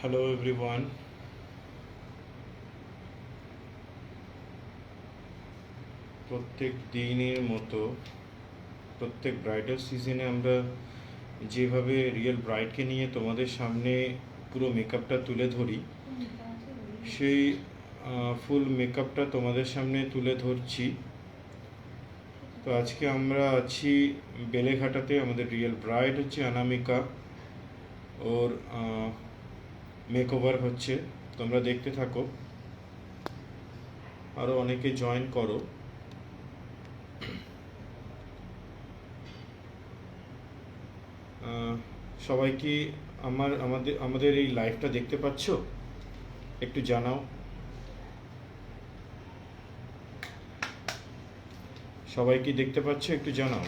Hello everyone. প্রত্যেক দিনের মতো প্রত্যেক ব্রাইডাল সিজনে আমরা যেভাবে রিয়েল ব্রাইডকে নিয়ে তোমাদের সামনে পুরো মেকআপটা তুলে ধরি, সেই ফুল মেকআপটা তোমাদের সামনে তুলে ধরছি। তো আজকে আমরা আছি বেলেঘাটাতে। আমাদের রিয়েল ব্রাইড হচ্ছে অনামিকা। ওর মেকওভার হচ্ছে, তোমরা দেখতে থাকো। আরও অনেকে জয়েন করো। সবাই কি আমাদের এই লাইভটা দেখতে পাচ্ছ? একটু জানাও। সবাই কি দেখতে পাচ্ছ? একটু জানাও।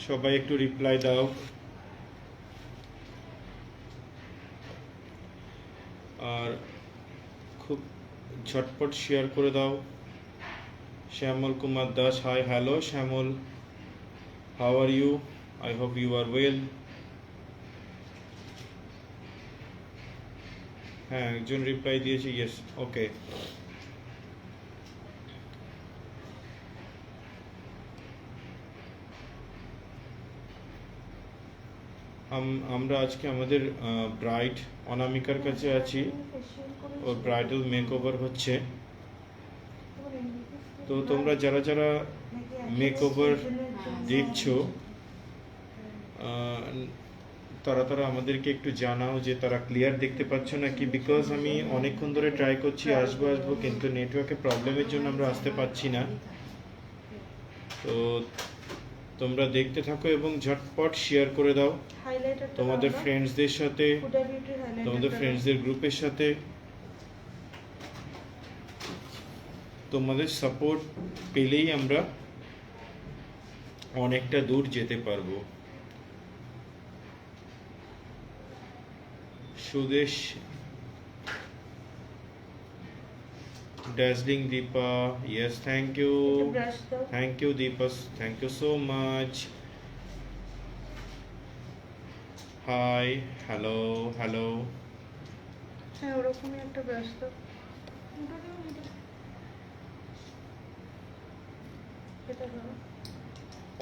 সবাই একটু রিপ্লাই দাও। আর খুব ঝটপট শেয়ার করে দাও। Shyamal Kumar Das, hi, hello Shyamal, how are you? I hope you are well. হ্যাঁ, একজন রিপ্লাই দিয়েছে, ইয়েস, ওকে। আমরা আজকে আমাদের ব্রাইড অনামিকার কাছে আছি। ওর ব্রাইডাল মেকওভার হচ্ছে। তো তোমরা যারা যারা মেকওভার দেখছো, তারা আমাদেরকে একটু জানাও যে তারা ক্লিয়ার দেখতে পাচ্ছ নাকি। বিকজ আমি অনেকক্ষণ ধরে ট্রাই করছি আসবো, কিন্তু নেটওয়ার্কের প্রবলেমের জন্য আমরা আসতে পারছি না। তো তোমরা দেখতে থাকো এবং ঝটপট শেয়ার করে দাও তোমাদের ফ্রেন্ডসদের সাথে, তোমাদের ফ্রেন্ডসদের গ্রুপের সাথে। তোমাদের সাপোর্ট পেলেই আমরা অনেকটা দূর যেতে পারবো। Sudesh, dazzling Deepa, yes, thank you Deepa, thank you so much. Hi, hello. হ্যাঁ, ওরকমই একটা ব্যস্ত।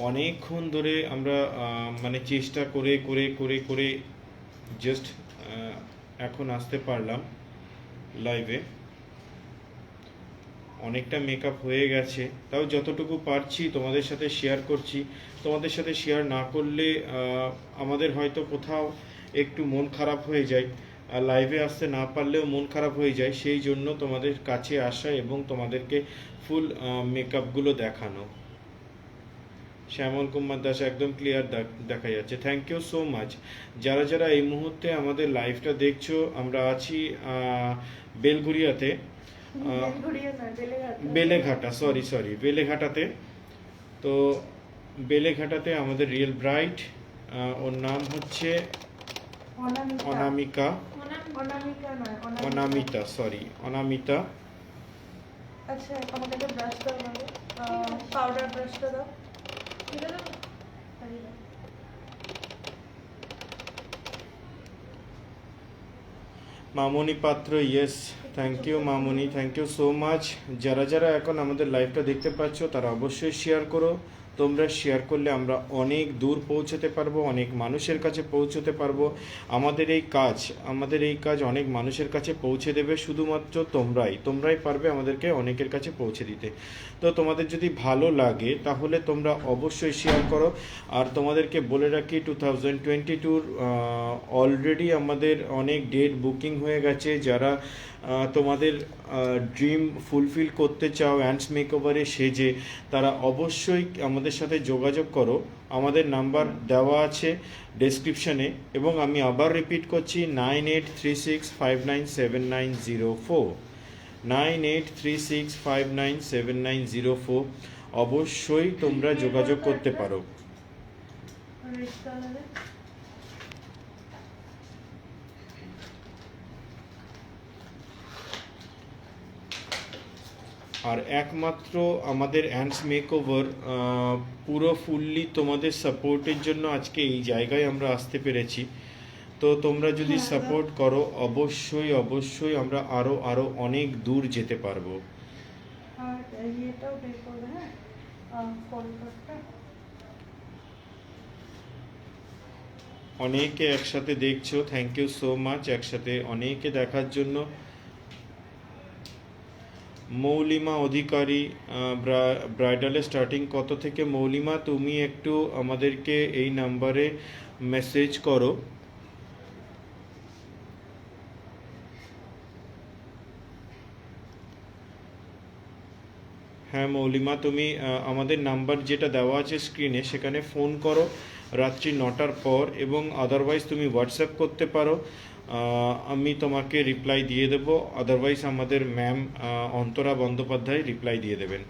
অনেকক্ষণ ধরে আমরা মানে চেষ্টা করে জাস্ট এখন আসতে পারলাম লাইভে। অনেকটা মেকআপ হয়ে গেছে, তাও যতটুকু পারছি তোমাদের সাথে শেয়ার করছি। তোমাদের সাথে শেয়ার না করলে আমাদের হয়তো কোথাও একটু মন খারাপ হয়ে যায়, লাইভে আসতে না পারলেও মন খারাপ হয়ে যায়। সেই জন্য তোমাদের কাছে আসা এবং তোমাদেরকে ফুল মেকআপগুলো দেখানো। শ্যামল কুমার দাস, একদম ক্লিয়ার দেখা যাচ্ছে, থ্যাংক ইউ সো মাচ। যারা যারা এই মুহূর্তে আমাদের লাইভটা দেখছো, আমরা আছি বেলঘুরিয়াতে, বেলেঘাটা, সরি বেলেঘাটাতে। তো বেলেঘাটাতে আমাদের রিয়েল ব্রাইড, ওর নাম হচ্ছে অনামিকা, অনামিতা। আচ্ছা, আমাকে একটা ব্রাশ দাও, পাউডার ব্রাশটা দাও। মামনি পাত্র, ইয়েস, থ্যাংক ইউ মামনি, থ্যাংক ইউ সো মাচ। যারা যারা এখন আমাদের লাইভটা দেখতে পাচ্ছ তারা অবশ্যই শেয়ার করো। তোমরা শেয়ার করলে আমরা অনেক দূর পৌঁছতে পারবো, অনেক মানুষের কাছে পৌঁছতে পারবো। আমাদের এই কাজ অনেক মানুষের কাছে পৌঁছে দেবে শুধুমাত্র তোমরাই পারবে আমাদেরকে অনেকের কাছে পৌঁছে দিতে। তো তোমাদের যদি ভালো লাগে তাহলে তোমরা অবশ্যই শেয়ার করো। আর তোমাদেরকে বলে রাখি 2022 অলরেডি আমাদের অনেক ডেট বুকিং হয়ে গেছে। যারা তোমাদের ড্রিম ফুলফিল করতে চাও অ্যান্ডস মেকওভারে সেজে, তারা অবশ্যই আমাদের সাথে যোগাযোগ করো। আমাদের নাম্বার দেওয়া আছে ডেসক্রিপশানে, এবং আমি আবার রিপিট করছি 9836597904, 9836597904। অবশ্যই তোমরা যোগাযোগ করতে পারো। আর একমাত্র আমাদের অ্যান্ডস মেকওভার পুরো ফুললি তোমাদের সাপোর্টের জন্য আজকে এই জায়গায় আমরা আসতে পেরেছি। তো তোমরা যদি হ্যাঁ, সাপোর্ট করো অবশ্যই অবশ্যই আমরা আরো আরো অনেক দূর যেতে পারবো। আর ইয়েটাও বের করবে, হ্যাঁ, কলকাতা। অনেকে একসাথে দেখছো, থ্যাংক ইউ সো মাচ একসাথে অনেকে দেখার জন্য। মৌলিমা অধিকারী, ব্রাইডালের স্টার্টিং কত থেকে? মৌলিমা তুমি একটু আমাদেরকে এই নাম্বারে মেসেজ করো। হ্যাঁ মৌলিমা, তুমি আমাদের নাম্বার যেটা দেওয়া আছে স্ক্রিনে সেখানে ফোন করো রাত্রি 9টার পর, এবং আদারওয়াইজ তুমি হোয়াটসঅ্যাপ করতে পারো, আমি তোমাকে রিপ্লাই দিয়ে দেবো। আদারওয়াইজ আমাদের ম্যাম অন্তরা বন্দ্যোপাধ্যায় রিপ্লাই দিয়ে দেবেন।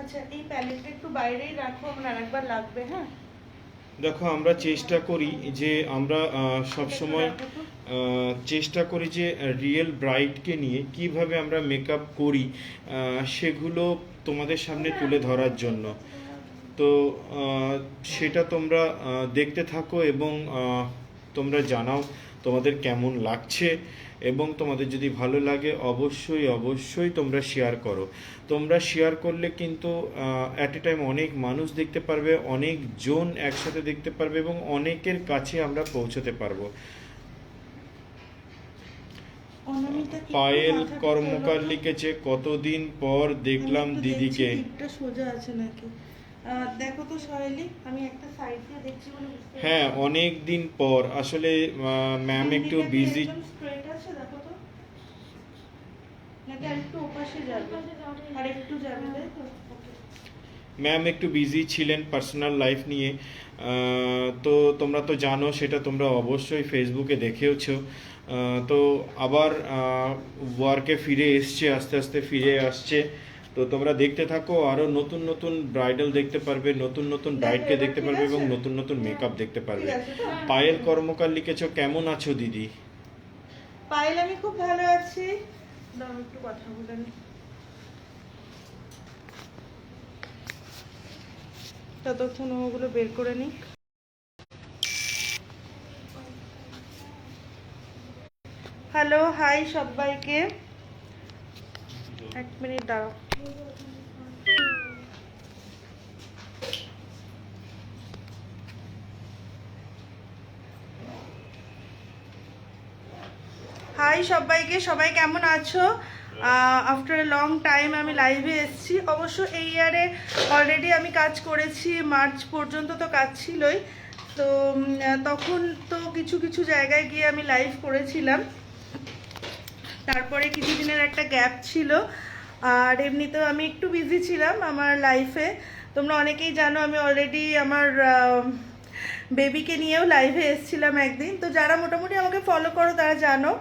আচ্ছা, এই প্যালেটটা একটু বাইরেই রাখো, আমার আরেকবার লাগবে, হ্যাঁ। দেখো আমরা চেষ্টা করি যে আমরা সবসময় চেষ্টা করি যে রিয়েল ব্রাইডকে নিয়ে কিভাবে আমরা মেকআপ করি সেগুলো তোমাদের সামনে তুলে ধরার জন্য। তো সেটা তোমরা দেখতে থাকো, এবং তোমরা জানাও তোমাদের কেমন লাগছে, এবং তোমাদের যদি ভালো লাগে অবশ্যই অবশ্যই তোমরা শেয়ার করো। তোমরা শেয়ার করলে কিন্তু অ্যাট এ টাইম অনেক মানুষ দেখতে পারবে, অনেক জন একসাথে দেখতে পারবে, এবং অনেকের কাছে আমরা পৌঁছতে পারবো। অনামিকা একটু পায়েল মাথাটা কর্মকার তোলো তো। লিখেছে, কতদিন পর দেখলাম আমি একটু দিদিকে। দেখছি টিপটা সোজা আছে নাকি। দেখো তো সহেলি, আমি একটা সাইড দিয়ে দেখছি বলে বুঝতে হ্যাঁ পারছি। অনেক দিন পর আসলে ম্যাম একটু দিদিটা কি বিজি। একদম straight আছে, দেখো তো। নাকি আরেকটু ওপাশে যাবে? আরেকটু যাবে, তাই তো? Okay. ম্যাম একটু বিজি ছিলেন পার্সোনাল লাইফ নিয়ে, তো তোমরা তো জানো, সেটা তোমরা অবশ্যই ফেসবুকে দেখেওছো। তো আবার ওয়ার্কে ফিরে এসছে, আস্তে আস্তে ফিরে আসছে। তো তোমরা দেখতে থাকো, আরও নতুন নতুন ব্রাইডাল দেখতে পারবে, নতুন নতুন ব্রাইডকে এবার দেখতে ঠিক পারবে, আছে? এবং নতুন নতুন মেকআপ দেখতে পারবে। ঠিক আছে তো? পায়েল কর্মকার লিখেছো, কেমন আছো দিদি? পায়েল, আমি খুব ভালো আছি। দাও একটু কথা বলে নি। ততক্ষণ ওগুলো বের করে নি। হ্যালো, হাই সবাইকে। এক মিনিট দাঁড়াও। হাই সবাইকে, সবাই কেমন আছো? আফটার এ লং টাইম আমি লাইভে এসেছি। অবশ্য এই ইয়ারে অলরেডি আমি কাজ করেছি, মার্চ পর্যন্ত তো কাজ ছিলই। তো তখন তো কিছু কিছু জায়গায় গিয়ে আমি লাইভ করেছিলাম, তারপরে কিছুদিনের একটা গ্যাপ ছিল। আর এমনিতেও আমি একটু বিজি ছিলাম আমার লাইফে। তোমরা অনেকেই জানো আমি অলরেডি আমার বেবিকে নিয়েও লাইভে এসেছিলাম একদিন। তো যারা মোটামুটি আমাকে ফলো করো তারা জানো।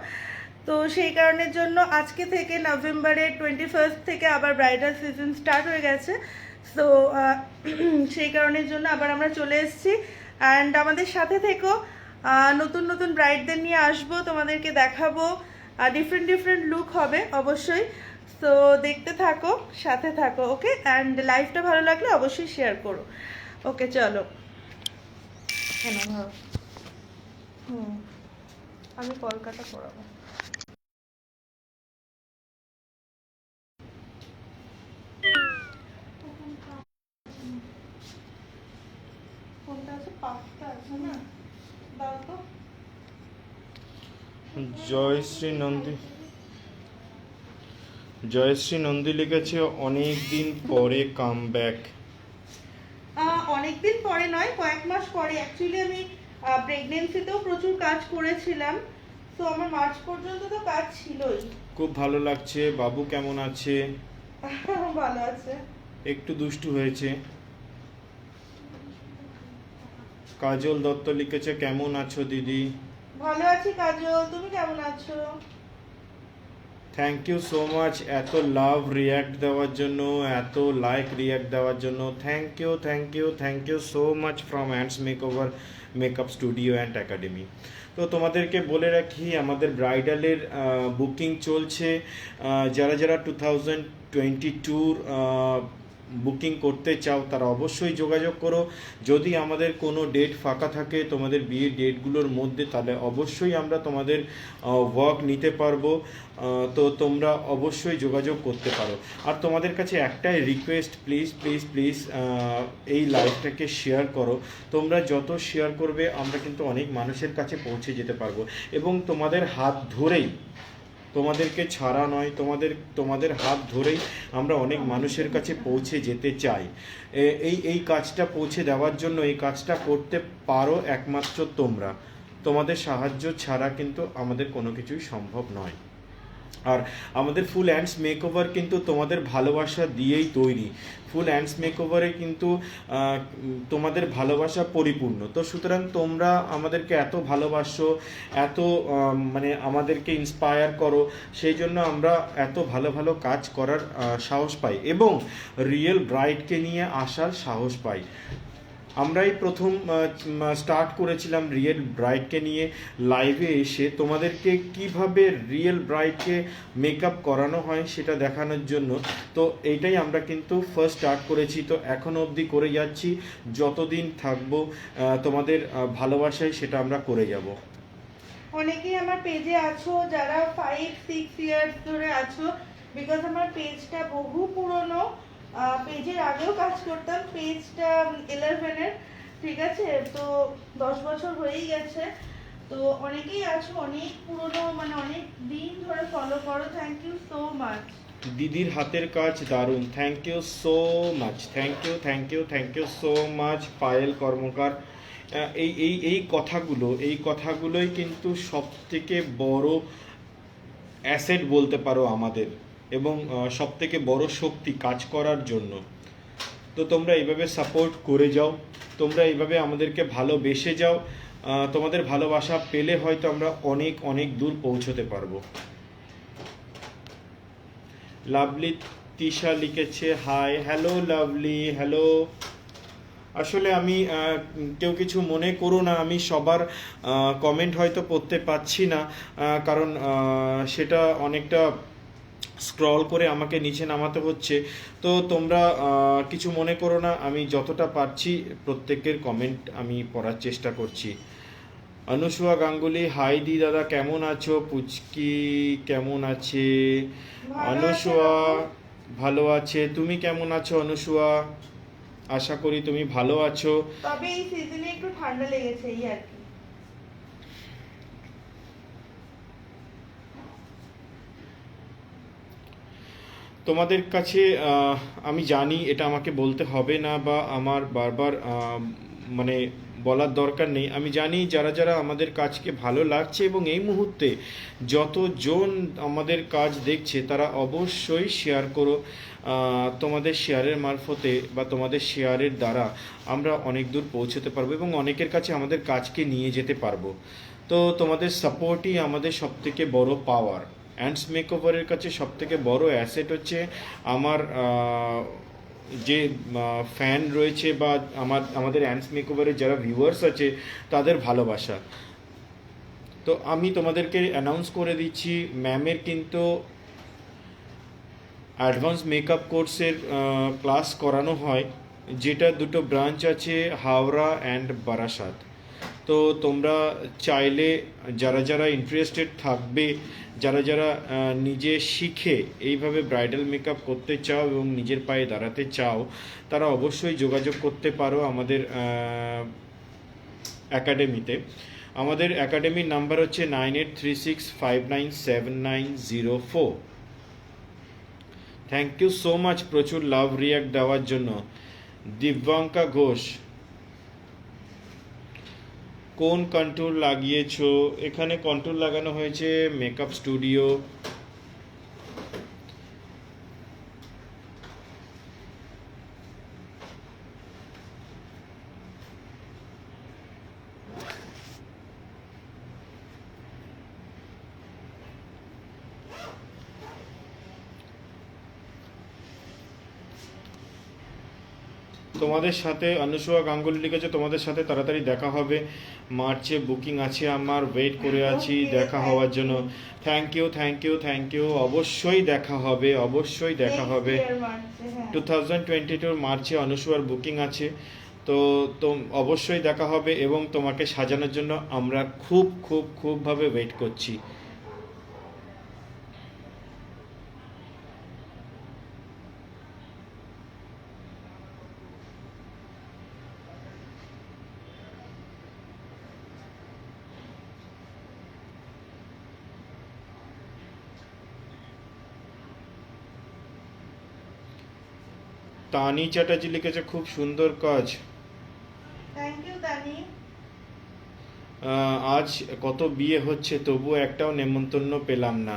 তো সেই কারণের জন্য আজকে থেকে নভেম্বরের 21 থেকে আবার ব্রাইডাল সিজন স্টার্ট হয়ে গেছে। তো সেই কারণের জন্য আবার আমরা চলে এসেছি। অ্যান্ড আমাদের সাথে থেকো, নতুন নতুন ব্রাইডদের নিয়ে আসবো, তোমাদেরকে দেখাবো, ডিফারেন্ট ডিফারেন্ট লুক হবে অবশ্যই। তো দেখতে থাকো, সাথে থাকো, ওকে। অ্যান্ড লাইভটা ভালো লাগলে অবশ্যই শেয়ার করো। ওকে চলো। কেন ভাব আমি কলকাতা করাবো। কোনটা আছে? পাঁচটা আছে না, দাও তো। জয়শ্রী নন্দী, জয়শ্রী নন্দী লিখেছে, অনেক দিন পরে কাম ব্যাক। অনেকদিন পরে নয়, কয়েক মাস পরে। অ্যাকচুয়ালি আমি প্রেগনেন্সিতেও প্রচুর কাজ করেছিলাম, তো আমার মার্চ পর্যন্ত তো কাজ ছিলই। খুব ভালো লাগছে। বাবু কেমন আছে? ভালো আছে। একটু দুষ্টু হয়েছে। কাজল দত্ত লিখেছে, কেমন আছো দিদি? ভালো আছি কাজল, তুমি কেমন আছো? থ্যাংক ইউ সো মাচ এত লাভ রিয়াক্ট দেওয়ার জন্য, এত লাইক রিয়াক্ট দেওয়ার জন্য। Thank you thank you thank you so much from hands makeover makeup studio and academy. তো তোমাদেরকে বলে রাখি আমাদের ব্রাইডালের বুকিং চলছে। যারা যারা 2022 বুকিং করতে চাও তারা অবশ্যই যোগাযোগ করো। যদি আমাদের কোনো ডেট ফাঁকা থাকে তোমাদের বিয়ের ডেটগুলোর মধ্যে, তাহলে অবশ্যই আমরা তোমাদের ওয়ার্ক নিতে পারবো। তো তোমরা অবশ্যই যোগাযোগ করতে পারো। আর তোমাদের কাছে একটাই রিকোয়েস্ট, প্লিজ প্লিজ প্লিজ এই লাইভটাকে শেয়ার করো। তোমরা যত শেয়ার করবে আমরা কিন্তু অনেক মানুষের কাছে পৌঁছে যেতে পারবো, এবং তোমাদের হাত ধরেই, তোমাদেরকে ছাড়া নয়, তোমাদের হাত ধরেই আমরা অনেক মানুষের কাছে পৌঁছে যেতে চাই। এই কাজটা পৌঁছে দেওয়ার জন্য এই কাজটা করতে পারো একমাত্র তোমরা। তোমাদের সাহায্য ছাড়া কিন্তু আমাদের কোনো কিছুই সম্ভব নয়। আর আমাদের ফুল হ্যান্ডস মেকওভার কিন্তু তোমাদের ভালোবাসা দিয়েই তৈরি। ফুল হ্যান্ডস মেকওভারে কিন্তু তোমাদের ভালোবাসা পরিপূর্ণ। তো সুতরাং তোমরা আমাদেরকে এত ভালোবাসো, এত মানে আমাদেরকে ইন্সপায়ার করো, সেই জন্য আমরা এত ভালো ভালো কাজ করার সাহস পাই, এবং রিয়েল ব্রাইডকে নিয়ে আসার সাহস পাই। আমরাই প্রথম স্টার্ট করেছিলাম রিয়েল ব্রাইডকে নিয়ে লাইভে এসে তোমাদেরকে কিভাবে রিয়েল ব্রাইডকে মেকআপ করানো হয় সেটা দেখানোর জন্য। তো এইটাই আমরা কিন্তু ফার্স্ট স্টার্ট করেছি, তো এখনও অবধি করে যাচ্ছি। যতদিন থাকবো তোমাদের ভালোবাসায় সেটা আমরা করে যাব। অনেকেই আমার পেজে আছো যারা 5-6 ইয়ার্স ধরে আছো, বিকজ আমার পেজটা বহু পুরনো। পেজের আগেও কাজ করতাম, পেজটা 11-এর, ঠিক আছে, তো 10 বছর হয়েই গেছে। তো অনেকেই আছো অনেক পুরনো, মানে অনেক দিন ধরে ফলো করো। Thank you so much. দিদির হাতের কাজ দারুণ, thank you so much, thank you thank you thank you so much Payel Karmakar. এই কথাগুলোই কিন্তু সব থেকে বড় অ্যাসেট বলতে পারো আমাদের, এবং সব থেকে বড় শক্তি কাজ করার জন্য। তো তোমরা এইভাবে সাপোর্ট করে যাও, তোমরা এইভাবে আমাদেরকে ভালোবেসে যাও। তোমাদের ভালোবাসা পেলে হয়তো আমরা অনেক অনেক দূর পৌঁছতে পারবো। লাভলি তিশা লিখেছে হাই, হ্যালো লাভলি, হ্যালো। আসলে আমি কেউ কিছু মনে করো না, আমি সবার কমেন্ট হয়তো পড়তে পাচ্ছি না, কারণ সেটা অনেকটা স্ক্রল করে আমাকে নিচে নামাতে হচ্ছে। তো তোমরা কিছু মনে করো না, আমি যতটা পারছি প্রত্যেকের কমেন্ট আমি পড়ার চেষ্টা করছি। অনুসুয়া গাঙ্গুলি হাই দি দাদা, কেমন আছো? পুচকি কেমন আছে? অনুসুয়া ভালো আছে, তুমি কেমন আছো অনুসুয়া? আশা করি তুমি ভালো আছো। তবে এই সিজনে একটু ঠান্ডা লেগেছে, এই আর কি। তোমাদের কাছে আমি জানি এটা আমাকে বলতে হবে না, বা আমার বারবার মানে বলার দরকার নেই। আমি জানি যারা যারা আমাদের কাজকে ভালো লাগছে, এবং এই মুহূর্তে যতজন আমাদের কাজ দেখছে তারা অবশ্যই শেয়ার করো। তোমাদের শেয়ারের মারফতে বা তোমাদের শেয়ারের দ্বারা আমরা অনেক দূর পৌঁছতে পারবো, এবং অনেকের কাছে আমাদের কাজকে নিয়ে যেতে পারবো। তো তোমাদের সাপোর্টই আমাদের সবথেকে বড় পাওয়ার। হ্যান্ডস মেকওভারের কাছে সবথেকে বড় অ্যাসেট হচ্ছে আমার যে ফ্যান রয়েছে, বা আমাদের হ্যান্ডস মেকওভারের যারা ভিউয়ার্স আছে তাদের ভালোবাসা। তো আমি তোমাদেরকে অ্যানাউন্স করে দিচ্ছি, ম্যামের কিন্তু অ্যাডভান্স মেকআপ কোর্সের ক্লাস করানো হয়, যেটা দুটো ব্রাঞ্চ আছে, হাওড়া অ্যান্ড বারাসাত। তো তোমরা চাইলে যারা যারা ইন্টারেস্টেড থাকবে, যারা যারা নিজে শিখে এইভাবে ব্রাইডাল মেকআপ করতে চাও এবং নিজের পায়ে দাঁড়াতে চাও, তারা অবশ্যই যোগাযোগ করতে পারো আমাদের একাডেমিতে। আমাদের একাডেমির নাম্বার হচ্ছে 9836597904। থ্যাংক ইউ সো মাচ প্রচুর লাভ রিয়াক্ট দেওয়ার জন্য। দিব্যাঙ্কা ঘোষ, কোন কন্ট্রোল লাগিয়েছো? এখানে কন্ট্রোল লাগানো হয়েছে মেকআপ স্টুডিও। তোমাদের সাথে অনুসুয়া গাঙ্গুলি লিখেছে তোমাদের সাথে তাড়াতাড়ি দেখা হবে, মার্চে বুকিং আছে আমার, ওয়েট করে আছি Okay, দেখা thank হওয়ার জন্য। you. Thank you thank you thank you, অবশ্যই দেখা হবে, অবশ্যই দেখা Next হবে। year মার্চে, হ্যাঁ। 2022 মার্চে অনুসুয়ার বুকিং আছে, তো তো অবশ্যই দেখা হবে এবং তোমাকে সাজানোর জন্য আমরা খুব খুব খুবভাবে ওয়েট করছি। তানি চ্যাটার্জি লিখেছে খুব সুন্দর কাজ। থ্যাংক ইউ তানি। আজ কত বিয়ে হচ্ছে তবুও একটাও নেমন্তন্ন পেলাম না।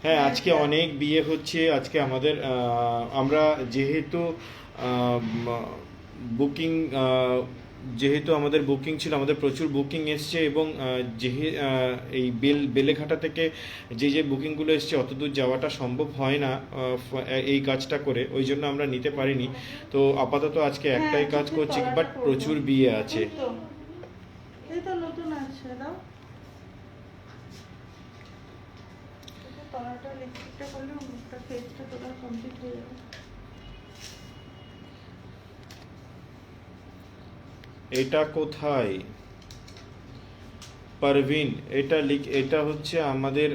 হ্যাঁ, আজকে অনেক বিয়ে হচ্ছে, আজকে আমাদের আমরা যেহেতু বুকিং যেহেতু আমাদের বুকিং ছিল, আমাদের প্রচুর বুকিং এসছে এবং এই বেলেঘাটা থেকে যে বুকিংগুলো এসছে অত দূর যাওয়াটা সম্ভব হয় না এই কাজটা করে, ওই জন্য আমরা নিতে পারিনি। তো আপাতত আজকে একটাই কাজ করছি, বাট প্রচুর বিয়ে আছে। এই তো নতুন আছে দাও, তলাটা লিপস্টিকটা করলে মুখটা ফেসটা তোলা কমপ্লিট হয়ে যাবে। এটা কোথায় পারভিন? এটা হচ্ছে আমাদের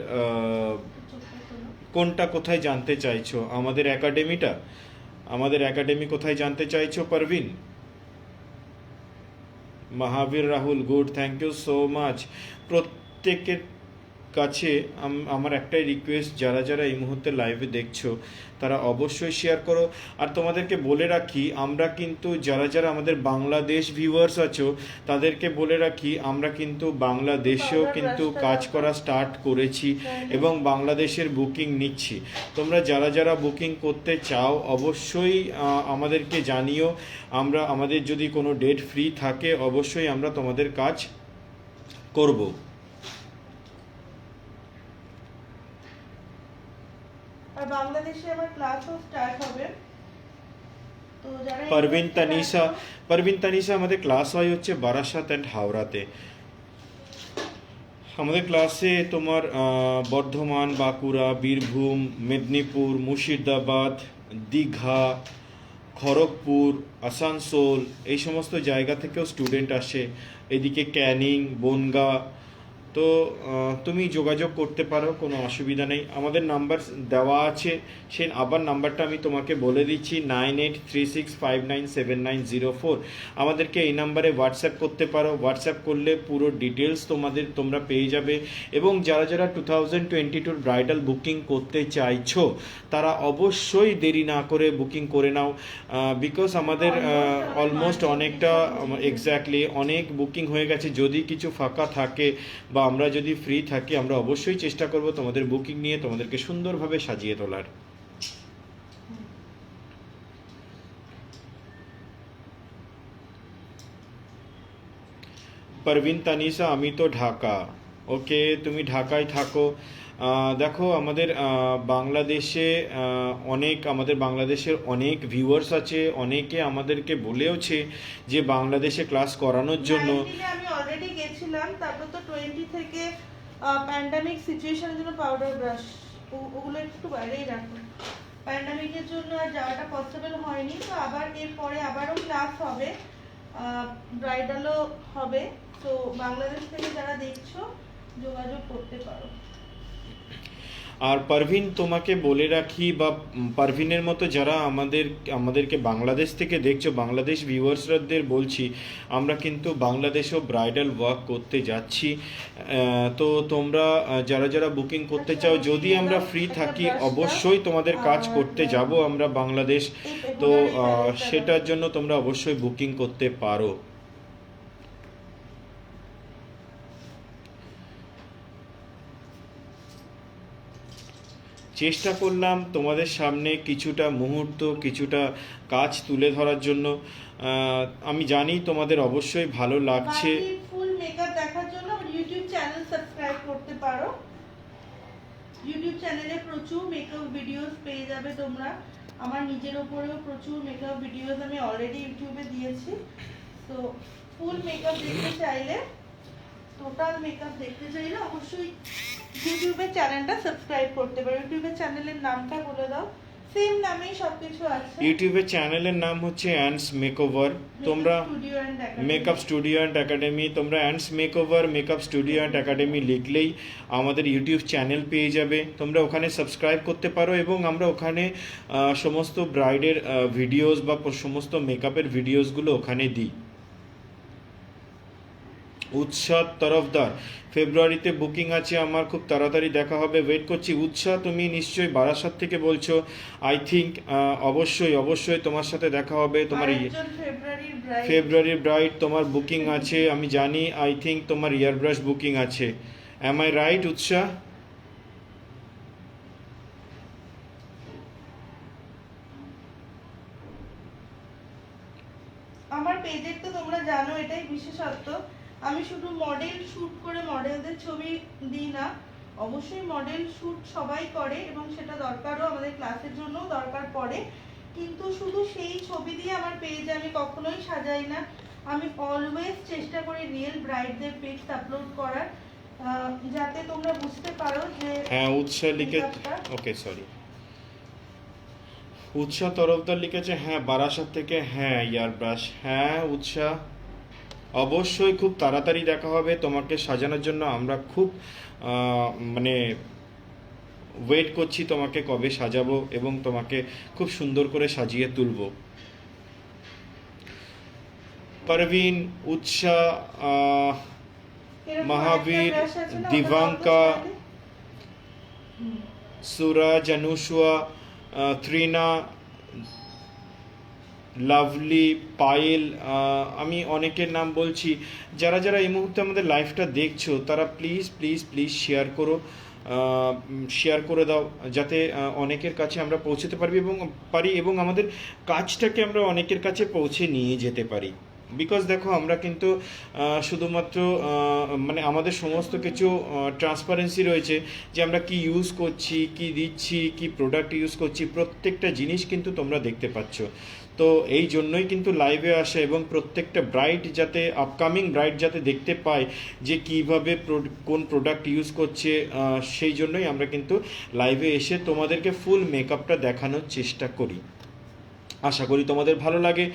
কোনটা কোথায় জানতে চাইছো? আমাদের একাডেমিটা, আমাদের একাডেমি কোথায় জানতে চাইছো Parvin? Mahavir Rahul, good, thank you so much. প্রত্যেকের কাছে আমার একটাই রিকোয়েস্ট, যারা যারা এই মুহূর্তে লাইভে দেখছো তারা অবশ্যই শেয়ার করো। আর তোমাদেরকে বলে রাখি, আমরা কিন্তু যারা যারা আমাদের বাংলাদেশ ভিউয়ার্স আছো তাদেরকে বলে রাখি, আমরা কিন্তু বাংলাদেশেও কিন্তু কাজ করা স্টার্ট করেছি এবং বাংলাদেশের বুকিং নিচ্ছি। তোমরা যারা যারা বুকিং করতে চাও অবশ্যই আমাদেরকে জানিও, আমাদের যদি কোনো ডেট ফ্রি থাকে অবশ্যই আমরা তোমাদের কাজ করব। আর বাংলাদেশে আমার ক্লাসও স্টার্ট হবে, তো যারা পারভিন তানিশা আমাদের ক্লাস হয় হচ্ছে বারাসাত অ্যান্ড হাওড়াতে। আমাদের ক্লাসে তোমার বর্ধমান, বাঁকুড়া, বীরভূম, মেদিনীপুর, মুর্শিদাবাদ, দীঘা, খড়গপুর, আসানসোল এই সমস্ত জায়গা থেকেও স্টুডেন্ট আসে, এদিকে ক্যানিং, বনগা। তো তুমি যোগাযোগ করতে পারো, কোনো অসুবিধা নেই। আমাদের নাম্বার দেওয়া আছে, সেই আবার নাম্বারটা আমি তোমাকে বলে দিচ্ছি, 9836597904। আমাদেরকে এই নাম্বারে হোয়াটসঅ্যাপ করতে পারো, হোয়াটসঅ্যাপ করলে পুরো ডিটেলস তোমরা পেয়ে যাবে। এবং যারা যারা 2022 ব্রাইডাল বুকিং করতে চাইছো তারা অবশ্যই দেরি না করে বুকিং করে নাও, বিকজ আমাদের অলমোস্ট অনেকটা এক্স্যাক্টলি অনেক বুকিং হয়ে গেছে। যদি কিছু ফাঁকা থাকে বা আমরা যদি ফ্রি থাকি আমরা অবশ্যই চেষ্টা করব তোমাদের বুকিং নিয়ে তোমাদেরকে সুন্দরভাবে সাজিয়ে তোলার। পারভিন তানিশা, আমি তো ঢাকা। ওকে, তুমি ঢাকায় থাকো। দেখো আমাদের বাংলাদেশে আমাদের বাংলাদেশের অনেক ভিউয়ার্স আছে, অনেকে আমাদেরকে বলেওছে যে বাংলাদেশে ক্লাস করানোর জন্য। আমি অলরেডি গেছিলাম, তারপর তো 20 থেকে প্যান্ডামিক সিচুয়েশনের জন্য পাউডার ব্রাশ ওগুলো একটু বাইরেই রাখো, প্যান্ডামিকের জন্য আর যাওয়াটা পসিবল হয়নি। তো আবার এরপরে আবারও ক্লাস হবে, ব্রাইডালও হবে, তো বাংলাদেশ থেকে যারা দেখছো যোগাযোগ করতে পারো। আর পারভিন, তোমাকে বলে রাখি, বা পারভিনের মতো যারা আমাদেরকে বাংলাদেশ থেকে দেখছো, বাংলাদেশ ভিউয়ার্সদের বলছি, আমরা কিন্তু বাংলাদেশেও ব্রাইডাল ওয়ার্ক করতে যাচ্ছি। তো তোমরা যারা যারা বুকিং করতে চাও, যদি আমরা ফ্রি থাকি অবশ্যই তোমাদের কাজ করতে যাব আমরা বাংলাদেশ। তো সেটার জন্য তোমরা অবশ্যই বুকিং করতে পারো। চেষ্টা করলাম তোমাদের সামনে কিছুটা মুহূর্ত, কিছুটা কাজ তুলে ধরার জন্য। আমি জানি তোমাদের অবশ্যই ভালো লাগছে। ফুল মেকআপ দেখার জন্য ইউটিউব চ্যানেল সাবস্ক্রাইব করতে পারো। ইউটিউব চ্যানেলে প্রচুর মেকআপ ভিডিওস পেয়ে যাবে তোমরা, আমার নিজের ওপরেও প্রচুর মেকআপ ভিডিওস আমি অলরেডি ইউটিউবে দিয়েছি। তো ফুল মেকআপ দেখতে চাইলে, টোটাল মেকআপ দেখতে চাইলে অবশ্যই ইউটিউবের চ্যানেলটা সাবস্ক্রাইব করতে পারো। ইউটিউবের চ্যানেলের নামটা বলে দাও। সেম নামেই সবকিছু আছে। ইউটিউবের চ্যানেলের নাম হচ্ছে অ্যান্ডস মেকওভার। তোমরা মেকআপ স্টুডিও অ্যান্ড একাডেমি, তোমরা Ands makeover makeup studio and academy লিখলেই আমাদের ইউটিউব চ্যানেল পেয়ে যাবে। তোমরা ওখানে সাবস্ক্রাইব করতে পারো এবং আমরা ওখানে সমস্ত ব্রাইডের ভিডিওস বা সমস্ত মেকআপের ভিডিওসগুলো ওখানে দিই। উৎসাহ তরফদার, ফেব্রুয়ারিতে বুকিং আছে আমার, খুব তাড়াতাড়ি দেখা হবে, ওয়েট করছি। উৎসাহ, তুমি নিশ্চয়ই বারাসাত থেকে বলছো। আই থিঙ্ক অবশ্যই অবশ্যই তোমার সাথে দেখা হবে। তোমার ফেব্রুয়ারির ব্রাইড তোমার বুকিং আছে আমি জানি। আই থিঙ্ক তোমার ইয়ার ব্রাশ বুকিং আছে। অ্যাম আই রাইট উৎসাহ? আমার পেজের তো তোমরা জানো এটাই বিশেষত্ব, আমি শুধু মডেল শুট করে মডেলদের ছবি দিই না। অবশ্যই মডেল শুট সবাই করে এবং সেটা দরকারও, আমাদের ক্লাসের জন্য দরকার পড়ে, কিন্তু শুধু সেই ছবি দিয়ে আমার পেজ আমি কখনোই সাজাই না। আমি অলওয়েজ চেষ্টা করি রিয়েল ব্রাইডদের পিকস আপলোড করার, যাতে তোমরা বুঝতে পারো যে হ্যাঁ উৎসাহ লিখে, ওকে সরি, উৎসাহ তরফদার লিখেছে হ্যাঁ বারাসাত থেকে, হ্যাঁ ইয়ার ব্রাশ, হ্যাঁ উৎসাহ অবশ্যই খুব তাড়াতাড়ি দেখা হবে। তোমাকে সাজানোর জন্য আমরা খুব মানে ওয়েট করছি, তোমাকে কবে সাজাবো এবং তোমাকে খুব সুন্দর করে সাজিয়ে তুলব। পারভিন, উৎসাহ, মহাবীর, দিবাঙ্কা, সুরাজ, অনুষ্বা, ত্রিনা, লাভলি, পায়েল, আমি অনেকের নাম বলছি। যারা যারা এই মুহূর্তে আমাদের লাইভটা দেখছো তারা প্লিজ প্লিজ প্লিজ শেয়ার করে দাও, যাতে অনেকের কাছে আমরা পৌঁছতে পারি এবং আমাদের কাজটাকে আমরা অনেকের কাছে পৌঁছে নিয়ে যেতে পারি। বিকজ দেখো আমরা কিন্তু শুধুমাত্র মানে আমাদের সমস্ত কিছু ট্রান্সপারেন্সি রয়েছে, যে আমরা কি ইউজ করছি, কি দিচ্ছি, কি প্রোডাক্ট ইউজ করছি, প্রত্যেকটা জিনিস কিন্তু তোমরা দেখতে পাচ্ছ। তো এই জন্যই কিন্তু লাইভে আসা এবং প্রত্যেকটা ব্রাইড যাতে, আপকামিং ব্রাইড যাতে দেখতে পায় যে কীভাবে কোন প্রোডাক্ট ইউজ করছে, সেই জন্যই আমরা কিন্তু লাইভে এসে তোমাদেরকে ফুল মেকআপটা দেখানোর চেষ্টা করি। আশা করি তোমাদের ভালো লাগে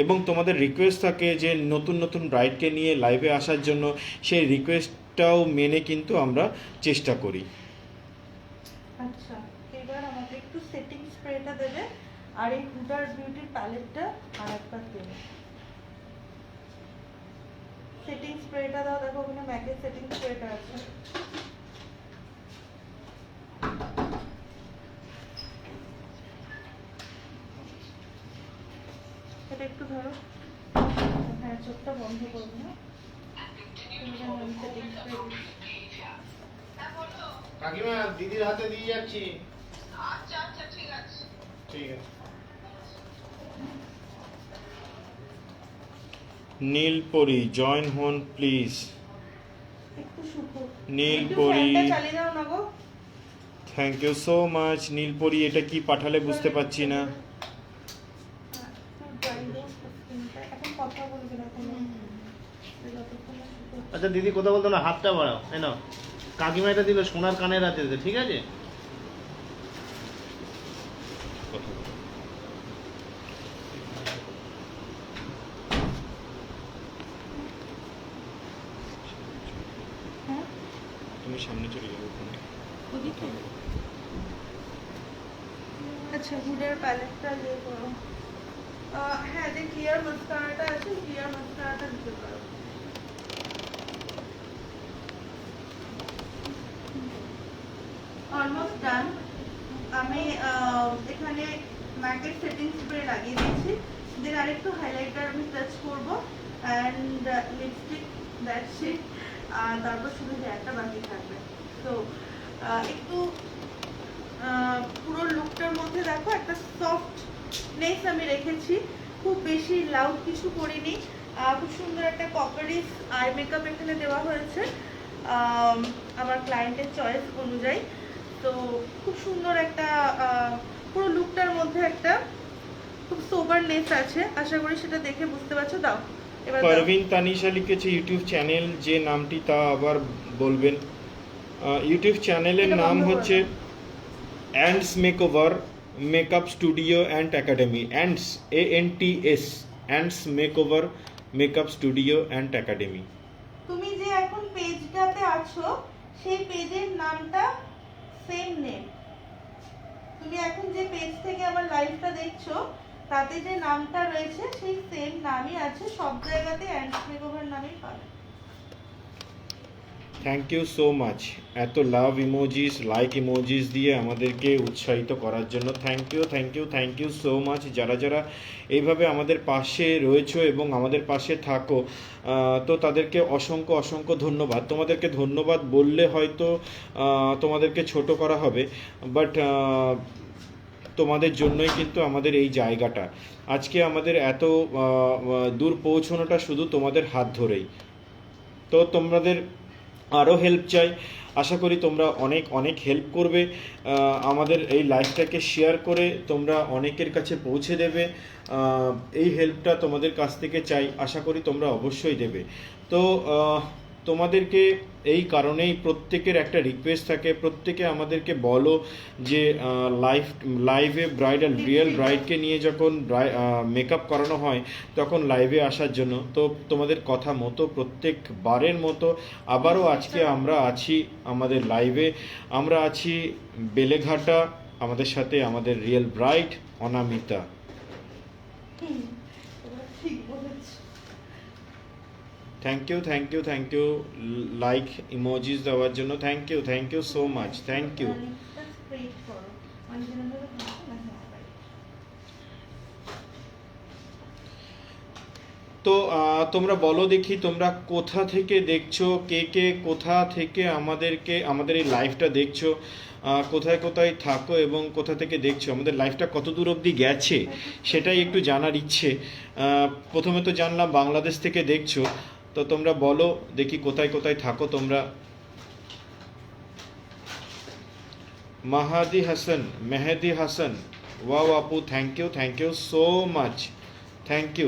এবং তোমাদের রিকোয়েস্ট থাকে যে নতুন নতুন ব্রাইডকে নিয়ে লাইভে আসার জন্য, সেই রিকোয়েস্টটাও মেনে কিন্তু আমরা চেষ্টা করি। আচ্ছা, এবার আমাকে একটু সেটিং স্প্রেটা দেবে আর এই হুডার বিউটির প্যালেটটা আরেকবার দেবে। সেটিং স্প্রেটা দাও, দেখো ওখানে ম্যাকের সেটিং স্প্রেটা আছে। এটা একটু ধরো, হ্যাঁ চোখটা বন্ধ করবো না। কাকিমা দিদির হাতে দিয়ে যাচ্ছি। আচ্ছা আচ্ছা ঠিক আছে। ঠিক আছে। নীলপরি জয়েন হন প্লিজ। একটু শুকো, নীলপরি, একটু ফ্যানটা চালিয়ে দাও না গো। Thank you so much. Nilpori, এটা কি পাঠালে বুঝতে পারছি না। এখন কথা বলবে না কোনো। আচ্ছা দিদি কথা বলতো না, হাতটা বাড়াও, এই নাও। কাকিমা এটা দিল, সোনার কানের আছে, ঠিক আছে? হ্যাঁ তুমি সামনে চলে যাবে ওখানে। ওদিকে। আচ্ছা, হুডের প্যালেটটা ইয়ে করো। হ্যাঁ, যে ক্লিয়ার মাস্কারাটা আছে, ক্লিয়ার মাস্কারাটা দিতে পারো। Almost done. আমি এখানে ম্যাকের সেটিং স্প্রে লাগিয়ে দিয়েছি, দেন আরেকটু হাইলাইটার আমি টাচ করব অ্যান্ড লিপস্টিক, দ্যাটস ইট। আর তারপর শুধু হেয়ারটা বাকি থাকবে। তো একটু পুরো লুকটার মধ্যে দেখো একটা সফটনেস আমি রেখেছি, খুব বেশি লাউড কিছু করিনি। খুব সুন্দর একটা কপারিস আই মেকআপ এখানে দেওয়া হয়েছে আমার ক্লায়েন্টের চয়েস অনুযায়ী। তো খুব সুন্দর একটা পুরো লুকটার মধ্যে একটা খুব সোবারনেস আছে, আশা করি সেটা দেখে বুঝতে পারছো। দাও এবার দাও। পারভিন তানিশা লিখেছে ইউটিউব চ্যানেল, যে নামটি তা আবার বলবেন। ইউটিউব চ্যানেলের এটা নাম বন্ধ করে হচ্ছে দাও। Ants makeover makeup studio and academy. Ants, ANTS, ants makeover makeup studio and academy. তুমি যে এখন পেজটাতে আছো সেই পেজের নামটা সেম নেম। তুমি এখন যে পেজ থেকে আমার লাইভটা দেখছো তাতে যে নামটা রয়েছে সেই সেম নামই আছে, সব জায়গাতে অ্যান্ডস মেকওভার নামেই পাবে। থ্যাংক ইউ সো মাচ, এত লাভ ইমোজিস, লাইক ইমোজিস দিয়ে আমাদেরকে উৎসাহিত করার জন্য। Thank you, thank you, thank you so much. যারা যারা এইভাবে আমাদের পাশে রয়েছো এবং আমাদের পাশে থাকো, তো তাদেরকে অসংখ্য অসংখ্য ধন্যবাদ। তোমাদেরকে ধন্যবাদ বললে হয়তো তোমাদেরকে ছোট করা হবে, বাট তোমাদের জন্যই কিন্তু আমাদের এই জায়গাটা। আজকে আমাদের এত দূর পৌঁছানোটা শুধু তোমাদের হাত ধরেই। তো তোমাদের আরও হেল্প চাই, আশা করি তোমরা অনেক অনেক হেল্প করবে। আমাদের এই লাইফটাকে শেয়ার করে তোমরা অনেকের কাছে পৌঁছে দেবে। এই হেল্পটা তোমাদের কাছ থেকে চাই, আশা করি তোমরা অবশ্যই দেবে। তো তোমাদেরকে এই কারণেই প্রত্যেকের একটা রিকোয়েস্ট থাকে, প্রত্যেকে আমাদেরকে বলো যে লাইভে ব্রাইডাল রিয়েল ব্রাইডকে নিয়ে যখন মেকআপ করানো হয় তখন লাইভে আসার জন্য। তো তোমাদের কথা মতো প্রত্যেকবারের মতো আবারও আজকে আমরা আছি আমাদের লাইভে। আমরা আছি বেলেঘাটা, আমাদের সাথে আমাদের রিয়েল ব্রাইড অনামিতা। ঠিক বলেছো। Thank you, thank you, thank you like emojis দেওয়ার জন্য। Thank you so much, thank you. লিপটা স্ট্রেট করো, মাঝখানে ধরে বসো না, হ্যাঁ, right. তো তোমরা বলো দেখি তোমরা কোথা থেকে দেখছো, কে কে কোথা থেকে আমাদের এই লাইভটা দেখছো, কোথায় কোথায় থাকো এবং কোথা থেকে দেখছো, আমাদের লাইভটা কত দূর অবধি গেছে সেটাই একটু জানার ইচ্ছে। প্রথমে তো জানলাম বাংলাদেশ থেকে দেখছো, তো তোমরা বলো দেখি কোথায় কোথায় থাকো তোমরা। মেহেদি হাসান, ওয়াও আপু, thank you so much, thank you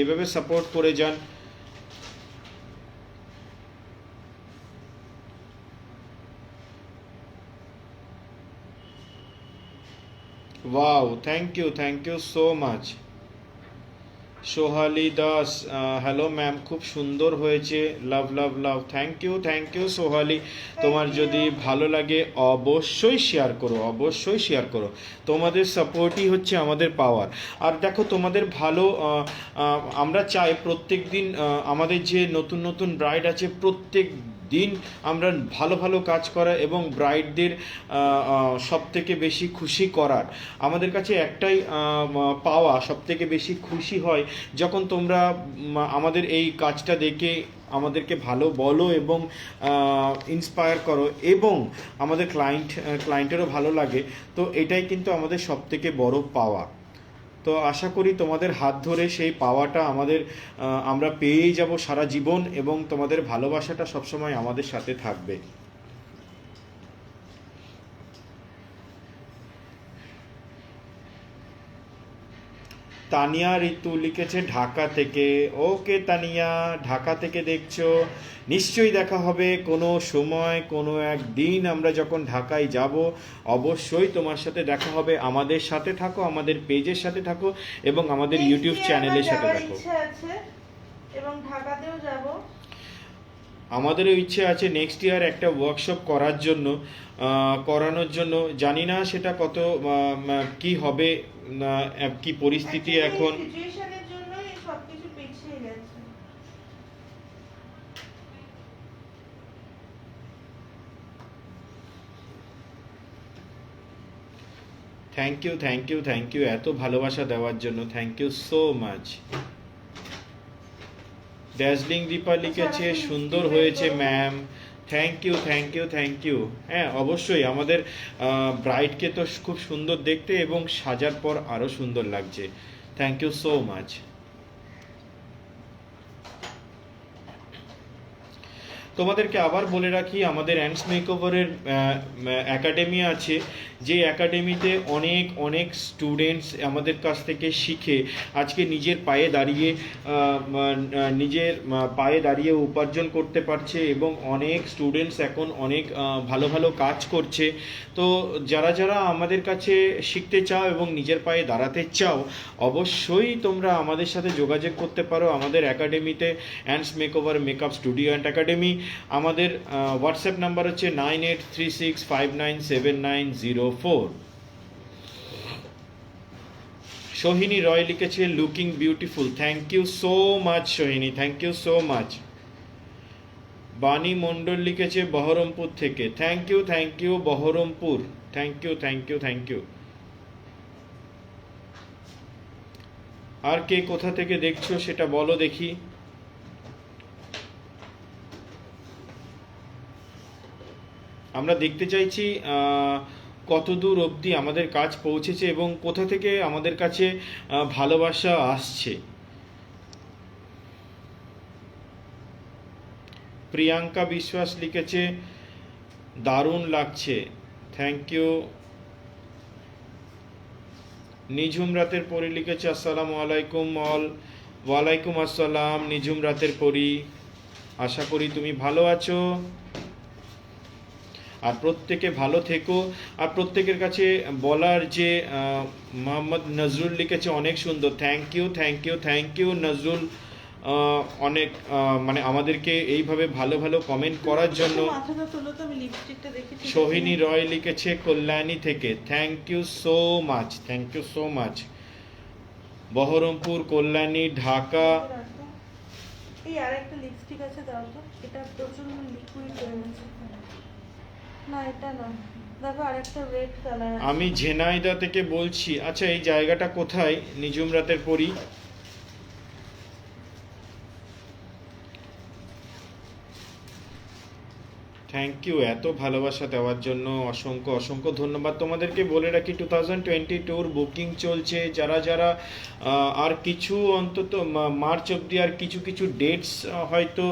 এইভাবে সাপোর্ট করে যান। Wow, thank you so much. Sohali Das, hello ma'am, খুব সুন্দর হয়েছে, লাভ লাভ লাভ। Thank you সোহালি। তোমার যদি ভালো লাগে অবশ্যই শেয়ার করো। তোমাদের সাপোর্টই হচ্ছে আমাদের পাওয়ার। আর দেখো তোমাদের ভালো, আমরা চাই প্রত্যেক দিন আমাদের যে নতুন নতুন ব্রাইড আছে প্রত্যেক দিন আমরা ভালো ভালো কাজ করা এবং ব্রাইডদের সব থেকে বেশি খুশি করার। আমাদের কাছে একটাই পাওয়া, সব থেকে বেশি খুশি হয় যখন তোমরা আমাদের এই কাজটা দেখে আমাদেরকে ভালো বলো এবং ইন্সপায়ার করো এবং আমাদের ক্লায়েন্টেরও ভালো লাগে। তো এটাই কিন্তু আমাদের সব থেকে বড় পাওয়া। তো আশা করি তোমাদের হাত ধরে সেই পাওয়াটা আমরা পেয়েই যাব সারা জীবন এবং তোমাদের ভালোবাসাটা সবসময় আমাদের সাথে থাকবে। তানিয়া ঋতু লিখেছে ঢাকা থেকে। ওকে তানিয়া, ঢাকা থেকে দেখছো, নিশ্চয়ই দেখা হবে কোনো সময়, কোনো একদিন আমরা যখন ঢাকায় যাব অবশ্যই তোমার সাথে দেখা হবে। আমাদের সাথে থাকো, আমাদের পেজের সাথে থাকো এবং আমাদের Next ইউটিউব year চ্যানেলের আমার সাথে যাওয়ার থাকো। ইচ্ছা আছে এবং ঢাকাতেও যাব। আমাদেরও ইচ্ছে আছে নেক্সট ইয়ার একটা ওয়ার্কশপ করানোর জন্য। জানি না সেটা কত কি হবে, কি পরিস্থিতি এখন। সিচুয়েশনের জন্যই সবকিছু পিছিয়ে গেছে। থ্যাংক ইউ এত ভালোবাসা দেওয়ার জন্য। Thank you so much. Dazzling Deepa লিখেছে সুন্দর হয়েছে ম্যাম। Thank you. হ্যাঁ, অবশ্যই আমাদের ব্রাইডকে তো খুব সুন্দর দেখতে এবং সাজার পর আরও সুন্দর লাগছে। Thank you so much. তোমাদেরকে আবার বলে রাখি আমাদের অ্যান্ডস মেকওভারের একাডেমি আছে, যে একাডেমিতে অনেক অনেক স্টুডেন্টস আমাদের কাছ থেকে শিখে আজকে নিজের পায়ে দাঁড়িয়ে পায়ে দাঁড়িয়ে উপার্জন করতে পারছে এবং অনেক স্টুডেন্টস এখন অনেক ভালো ভালো কাজ করছে। তো যারা যারা আমাদের কাছে শিখতে চাও এবং নিজের পায়ে দাঁড়াতে চাও, অবশ্যই তোমরা আমাদের সাথে যোগাযোগ করতে পারো আমাদের একাডেমিতে, Ands makeover makeup studio and academy. আমাদের হোয়াটসঅ্যাপ নাম্বার হচ্ছে 9836597904। সোহিনী রয় লিখেছে looking beautiful. Thank you so much Sohini, thank you so much. Bani Mondal লিখেছে বহরমপুর থেকে। Thank you Baharampur, thank you. আর কে কোথা থেকে দেখছো সেটা বলো দেখি। আমরা দেখতে চাইছি কত দূর অবধি আমাদের কাজ পৌঁছেছে এবং কোথা থেকে আমাদের কাছে ভালোবাসা আসছে। প্রিয়াঙ্কা বিশ্বাস লিখেছে দারুণ লাগছে। Thank you. নিঝুম রাতের পরি লিখেছে আসসালামু আলাইকুম। ওয়ালাইকুম আসসালাম নিঝুম রাতের পরি, আশা করি তুমি ভালো আছো আর প্রত্যেকে ভালো থেকো। আর প্রত্যেকের কাছে বলার যে মোহাম্মদ নজরুল লিখেছে অনেক সুন্দর। থ্যাংক ইউ নজরুল, অনেক মানে আমাদেরকে এইভাবে ভালো ভালো কমেন্ট করার জন্য। মাথাটা তোলো তো, আমি লিপস্টিকটা দেখি। সোহিনী রয় লিখেছে কল্যাণী থেকে। Thank you so much. Baharampur, Kalyani, Dhaka. এই আর একটা লিপস্টিক আছে, দাও তো। এটা প্রচন্ড লিকুইড হয়ে গেছে। না এটা না, দেখো আরেকটা রেড কালার। আমি ঝেনাইদা থেকে বলছি। আচ্ছা, এই জায়গাটা কোথায় নিঝুম রাতের পরি? থ্যাংক ইউ এত ভালোবাসা দেওয়ার জন্য, অসংখ্য ধন্যবাদ। তোমাদেরকে বলে রাখি 2022 বুকিং চলছে। যারা যারা আর কিছু অন্তত মার্চ অবধি আর কিছু ডেটস হয়তো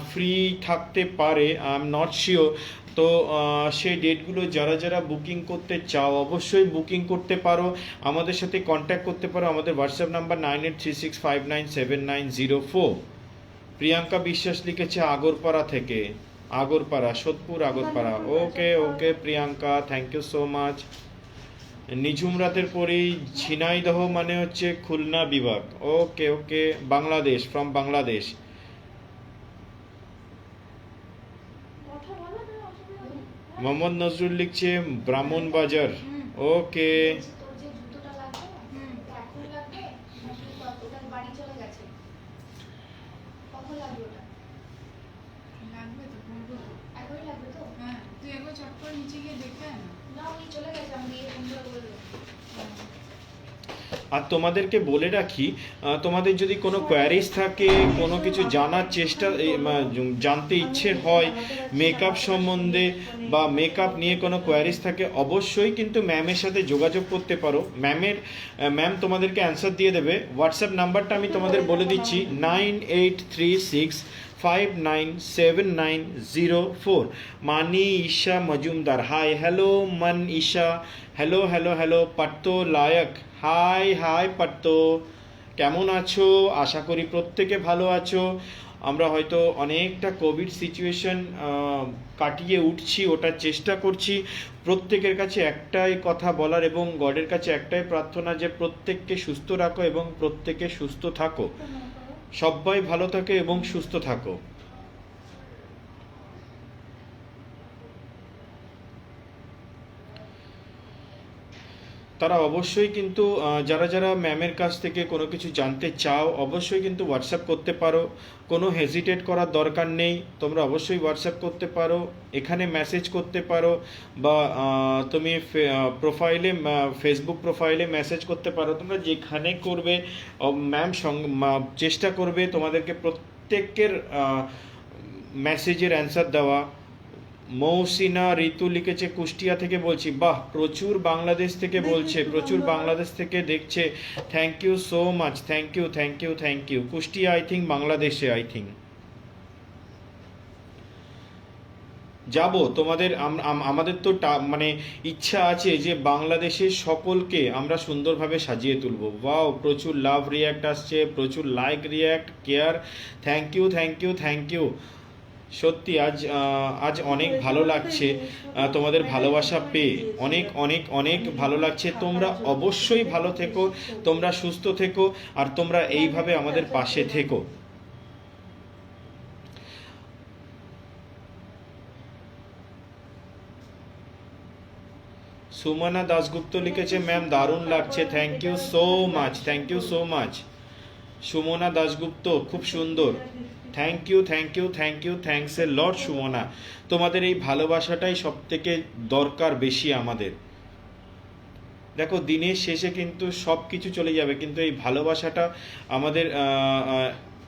ফ্রি থাকতে পারে, আই এম নট শিওর। তো সেই ডেটগুলো যারা যারা বুকিং করতে চাও অবশ্যই বুকিং করতে পারো, আমাদের সাথে কন্ট্যাক্ট করতে পারো। আমাদের হোয়াটসঅ্যাপ নাম্বার 9836597904। প্রিয়াঙ্কা বিশ্বাস লিখেছে আগরপাড়া থেকে। Sodepur Agarpara. Okay Priyanka, thank you so much. নিঝুম রাতের পরেই ঝিনাইদহ মানে হচ্ছে খুলনা বিভাগ। Okay Bangladesh, from Bangladesh. মোহাম্মদ নজরুল লিখছে ব্রাহ্মণবাজার। ওকে আর তোমাদেরকে বলে রাখি, তোমাদের যদি কোনো কোয়ারিজ থাকে, কোনো কিছু জানতে ইচ্ছে হয় মেকআপ সম্বন্ধে বা মেকআপ নিয়ে কোনো কোয়ারিজ থাকে, অবশ্যই কিন্তু ম্যামের সাথে যোগাযোগ করতে পারো। ম্যাম তোমাদেরকে অ্যান্সার দিয়ে দেবে। হোয়াটসঅ্যাপ নাম্বারটা আমি তোমাদের বলে দিচ্ছি 9836597904। মানি ঈশা মজুমদার, হাই হ্যালো মান ঈশা, হ্যালো পার্থ লায়ক, হাই পার্থ, কেমন আছো? আশা করি প্রত্যেকে ভালো আছো। আমরা হয়তো অনেকটা কোভিড সিচুয়েশন কাটিয়ে উঠছি, ওটার চেষ্টা করছি। প্রত্যেকের কাছে একটাই কথা বলার এবং গডের কাছে একটাই প্রার্থনা যে প্রত্যেককে সুস্থ রাখো এবং প্রত্যেকে সুস্থ থাকো, সবাই ভালো থাকে এবং সুস্থ থাকো। তারা অবশ্যই কিন্তু যারা যারা ম্যামের কাছ থেকে কোনো কিছু জানতে চাও অবশ্যই কিন্তু হোয়াটসঅ্যাপ করতে পারো, কোনো হেজিটেট করার দরকার নেই। তোমরা অবশ্যই হোয়াটসঅ্যাপ করতে পারো, এখানে মেসেজ করতে পারো, বা তুমি ফেসবুক প্রোফাইলে মেসেজ করতে পারো। তোমরা যেখানে করবে ম্যাম চেষ্টা করবে তোমাদেরকে প্রত্যেকের মেসেজের অ্যান্সার দেওয়া। মৌসিনা ঋতু লিখেছে কুষ্টিয়া থেকে বলছি। বাহ, প্রচুর বাংলাদেশ থেকে বলছে, প্রচুর বাংলাদেশ থেকে দেখছে। Thank you so much, thank you. Kushtia I think বাংলাদেশে, আই থিঙ্ক। যাব তোমাদের আমাদের তো মানে ইচ্ছা আছে যে বাংলাদেশের সকলকে আমরা সুন্দরভাবে সাজিয়ে তুলবো। ওয়াও, প্রচুর লাভ রিয়্যাক্ট আসছে, প্রচুর like react care. Thank you thank you thank you. সত্যি আজ অনেক ভালো লাগছে তোমাদের ভালোবাসা পেয়ে, অনেক অনেক অনেক ভালো লাগছে। তোমরা অবশ্যই ভালো থেকো, তোমরা সুস্থ থেকো, আর তোমরা এইভাবে আমাদের পাশে থেকো। সুমনা দাশগুপ্ত লিখেছে, ম্যাম দারুণ লাগছে, thank you so much, thank you so much. Sumana Dasgupta, খুব সুন্দর, thank you thank you thank you, thanks a lot Sumana. তোমাদের এই ভালোবাসাটাই সব থেকে দরকার বেশি আমাদের। দেখো, দিনের শেষে কিন্তু সব কিছু চলে যাবে, কিন্তু এই ভালোবাসাটা আমাদের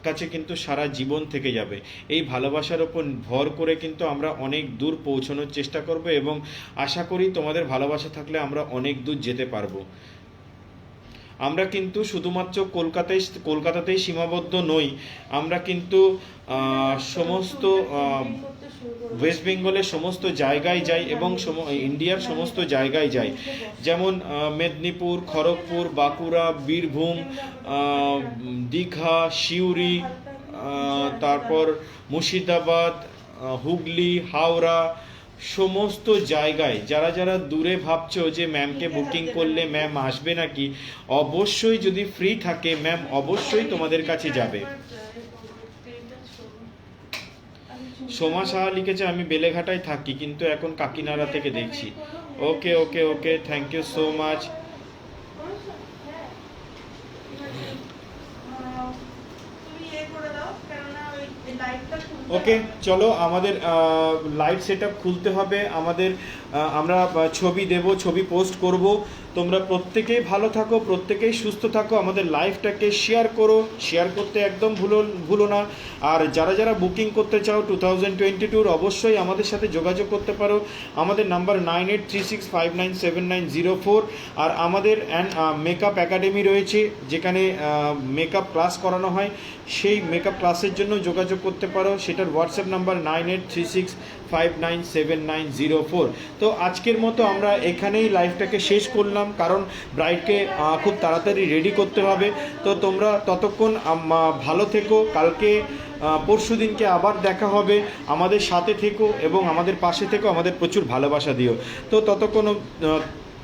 কাছে কিন্তু সারা জীবন থেকে যাবে। এই ভালোবাসার ওপর ভর করে কিন্তু আমরা অনেক দূর পৌঁছানোর চেষ্টা করব, এবং আশা করি তোমাদের ভালোবাসা থাকলে আমরা অনেক দূর যেতে পারবো। আমরা কিন্তু শুধুমাত্র কলকাতাতেই সীমাবদ্ধ নই, আমরা কিন্তু সমস্ত ওয়েস্ট বেঙ্গলের সমস্ত জায়গায় যাই, এবং ইন্ডিয়ার সমস্ত জায়গায় যাই। যেমন মেদিনীপুর, খড়গপুর, বাঁকুড়া, বীরভূম, দীঘা, সিউড়ি, তারপর মুর্শিদাবাদ, হুগলি, হাওড়া, সমস্ত জায়গায় যারা যারা দূরে ভাবছো যে ম্যামকে বুকিং করলে ম্যাম আসবে নাকি, অবশ্যই যদি ফ্রি থাকে ম্যাম অবশ্যই তোমাদের কাছে যাবে। সোমা সাহা লিখেছে, আমি বেলেঘাটায় থাকি কিন্তু এখন কাকিনাড়া থেকে দেখছি। ওকে ওকে ওকে, থ্যাংক ইউ সো মাচ। ওকে, চলো আমাদের লাইট সেট আপ খুলতে হবে আমাদের। আমরা ছবি দেব, ছবি পোস্ট করব। তোমরা প্রত্যেকেই ভালো থাকো, প্রত্যেকেই সুস্থ থাকো, আমাদের লাইফটাকে শেয়ার করো, শেয়ার করতে একদম ভুলো না। আর যারা যারা বুকিং করতে চাও 2022 অবশ্যই আমাদের সাথে যোগাযোগ করতে পারো। আমাদের নাম্বার 9836597904। আর আমাদের মেকআপ একাডেমি রয়েছে, যেখানে মেকআপ ক্লাস করানো হয়। সেই মেকআপ ক্লাসের জন্য যোগাযোগ করতে পারো, সেটার হোয়াটসঅ্যাপ নাম্বার 9836597904। তো আজকের মতো আমরা এখানেই লাইভটাকে শেষ করলাম, কারণ ব্রাইডকে খুব তাড়াতাড়ি রেডি করতে হবে। তো তোমরা ততক্ষণ ভালো থেকো, কালকে পরশু দিনকে আবার দেখা হবে। আমাদের সাথে থেকো এবং আমাদের পাশে থেকো, আমাদের প্রচুর ভালোবাসা দিও। তো ততক্ষণ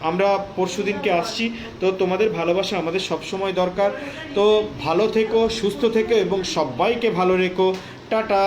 আমরা পরশু দিনকে আসছি। তো তোমাদের ভালোবাসা আমাদের সবসময় দরকার। তো ভালো থেকো, সুস্থ থেকো এবং সবাইকে ভালো রেখো। টাটা।